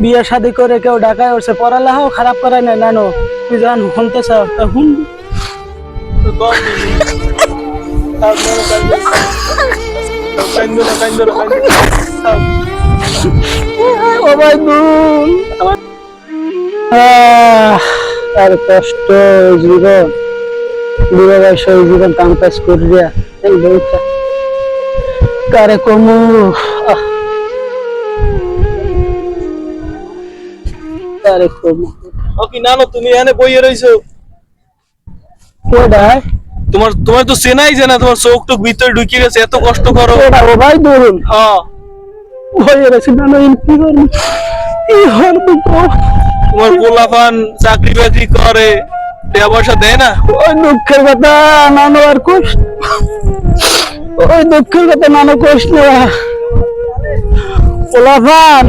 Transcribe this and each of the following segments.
বিয়ে শাদি করে কেউ ঢাকায় উঠছে, পড়ালেখাও খারাপ করায় না নানো। তুই যখন শুনতে চাও তা শুন। আর কষ্ট জীবন, বুড়ো বয়স জীবন কাম কাজ করিয়া এই বইটা কারে কমু। কারে কমু ও কি নানো তুমি এখানে বইয়ে রইছো? কে ডায়? তোমার তোমার তো চেনাই জানা, তোমার চোখ টুক ভিতরে ঢুকে গেছে, এত কষ্ট করো। ও ভাই বলুন। হ্যাঁ বইয়ে রয়েছে নানো, কি করবো কি করবো? তোমার পোলাপান চাকরি বাকরি করে, টাকা পয়সা দেয় না? ওই দুঃখের কথা নানো, আর কষ্ট ওই দুঃখের কথা নানো, কষ্ট না। পোলাপান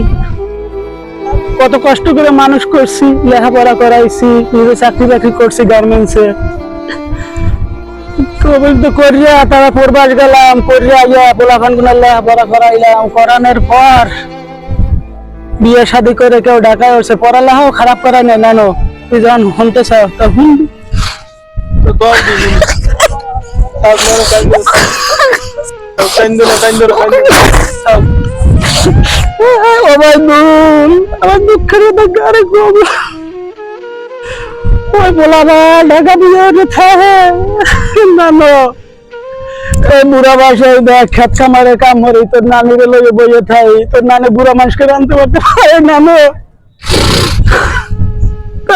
কত কষ্ট করে মানুষ করছি, লেখাপড়া করাইছি, নিজে চাকরি বাকরি করছি গার্মেন্টসে। করিয়া তারা পড়বাস গেলাম, করিয়া ইয়া পোলাপান গুলা লেখাপড়া করাইলাম, করানোর পর বিয়ে শাদি করে কেউ ঢাকায় উঠছে, পড়ালেখাও খারাপ করায় না নানো। তুই যখন শুনতে চাও তা শুন। আমার দুঃখের কথা কারে কম। ওই পোলাপা ঢাকা দিয়ে থাকে নানো, এই বুড়া বাসায় দেখ খেত খামারে কাম করি, তোর নানির লগে বইয়ে থাই, তোর নানি বুড়া মানুষকে রানতে পারতে পারে নানো।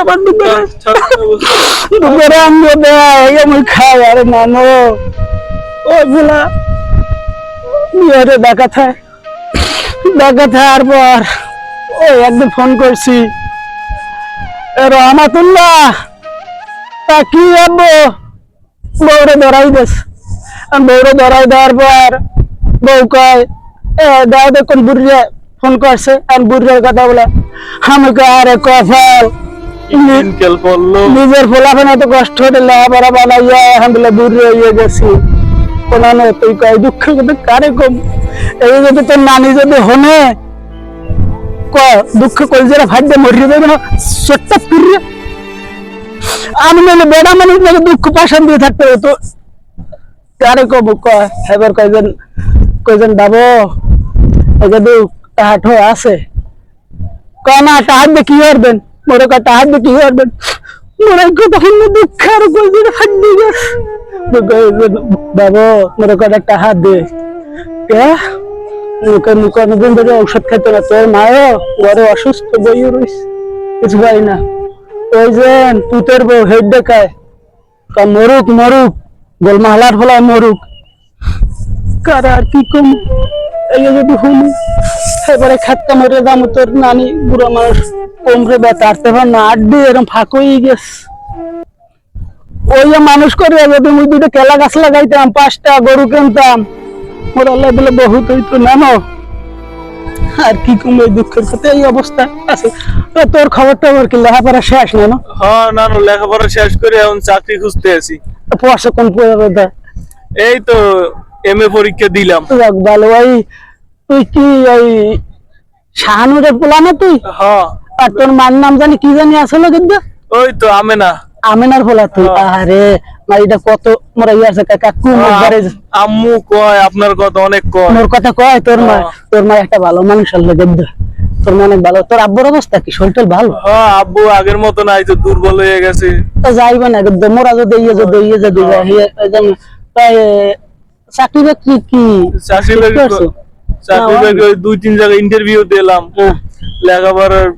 আমার দুপুরে আমিও দেয় আমি খাই। আরে নানো ওই বুলা বিহারে দেখা থায়, দেখা থাকার পর ওই একদিন ফোন করছি, রহমাতুল্লাহ তা কি আনবো, বউরে ধরাই দেস। বউরে ধরাই দেওয়ার পর বউ কয় দাও দেখুন বুড়িয়া ফোন করছে, আর বুড়িয়ার কথা বলে আমি কয় আরে কফল নিজের ফোলাফেন এত কষ্ট হতে লেখাপড়া বানাইয়া এখন বলে বুড়িয়া হয়ে গেছি। কোনানো তুই কয় দুঃখের কথা কারে কম। এই যদি তোর নানি যদি হনে দুঃখ কলজেরা ভাগ্যে মরিয়ে দেবে না ছোট্ট ফিরিয়ে। আমি মানে বেড়া মানুষ নাকি দুঃখ পাশান দিয়ে থাকতে হতো, কারে কম কয়। এবার কয়জন কয়জন ডাবো যদি টাহাট আছে কয় না টাহাট দিয়ে কি করবেন, মোরে কয় টাহাট দিয়ে কি করবেন, মোরে তখন দুঃখ আর কয়জন হাত দিয়ে গেছে। বাবু মোরে কয় একটা হাত দে, অনেকদিন ধরে ঔষধ খাইতো না, তোর মাও ঘরে অসুস্থ বইয়ে রয়েছে, কিছু পাই না। ওই যে তুতের বউ হেড দেখায় মরুক মরুক, গোলমালার ফলায় মরুক, কারা আর কি কম। এই যদি শুনি এবারে খাটটা মরে দাম, তোর নানি বুড়া মানুষ কোমরে ব্যথা আসতে পার না, আড্ডি এরকম ফাঁক হয়ে গেছে। ওই যে মানুষ করে যদি মুই দুটো কেলা গাছ লাগাইতাম, 5টা গরু কিনতাম, ওরা বলে বহুত হইতো নানো। আর কি কম এই দুঃখের কথা, এই অবস্থা আছে। তোর খবরটা আমার কি লেখাপড়া শেষ না? হ্যাঁ নানো লেখাপড়া শেষ করে এখন চাকরি খুঁজতে আছি। পয়সা কোন পড়া? এই তো এমএ পরীক্ষা দিলাম। ভালো ভাই। তুই কি ওই শাহানুরের পোলা না তুই? হ্যাঁ। আর তোর মার নাম জানি কি জানি আসলে কিন্তু ওই তো আমেনা। আমেনার পোলা তুই? আরে মাইটা কত মোরা ইয়াছে কাকু মরে। আম্মু কয় আপনার কথা অনেক কয়। মোর কথা কয় তোর মা? তোর মা একটা ভালো মানুষ আল্লাহ গদ্দা, তোর মা অনেক ভালো। তোর আব্বুর অবস্থা কি, শরীর ভালো? হ্যাঁ আব্বু আগের মতো নাই, তো দুর্বল হয়ে গেছে। তো যাইবে না গদ্দা, মোরা যদি ইয়ে যদি চাকরি বাকরি কি? চাকরি বাকরি 2-3 জায়গায় ইন্টারভিউ দিলাম, লেখাপড়ার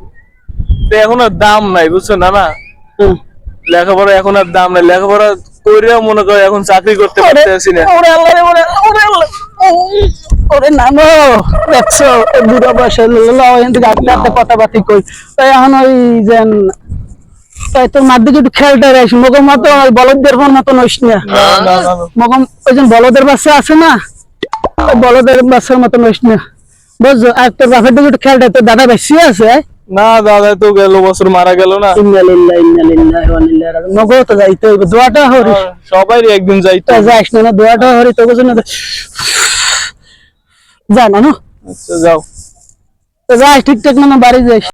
এখন আর দাম নাই বুঝছো না। না লেখাপড়া এখন আর দাম নাই, লেখাপড়া কইরা মনে করে এখন চাকরি করতে পারতেছি না। ওরে নানো দেখছো বুড়া বয়সে কথাবার্তি কই, তাই এখন ওই যে তাই তোর মার দিকে একটু খেয়ালটা রাখিস। মগম মতো বলদের মতন হইস না, মগম ওই যে বলদের বাচ্চা আছে না, বলদের বাচ্চার মতন হইস না বুঝছো। আর তোর বাপের দিকে একটু খেয়ালটা। তোর দাদা বেশি আছে? না দাদা তো গেল বছর মারা গেল না। মগো তো যাইতে হইব, দোয়াটা হরিস। সবাই একদিন যাইতে যাইস না, দোয়াটা হরি তোর জন্য যা না। আচ্ছা যাও, যাই ঠিকঠাক না বাড়ি যাইস।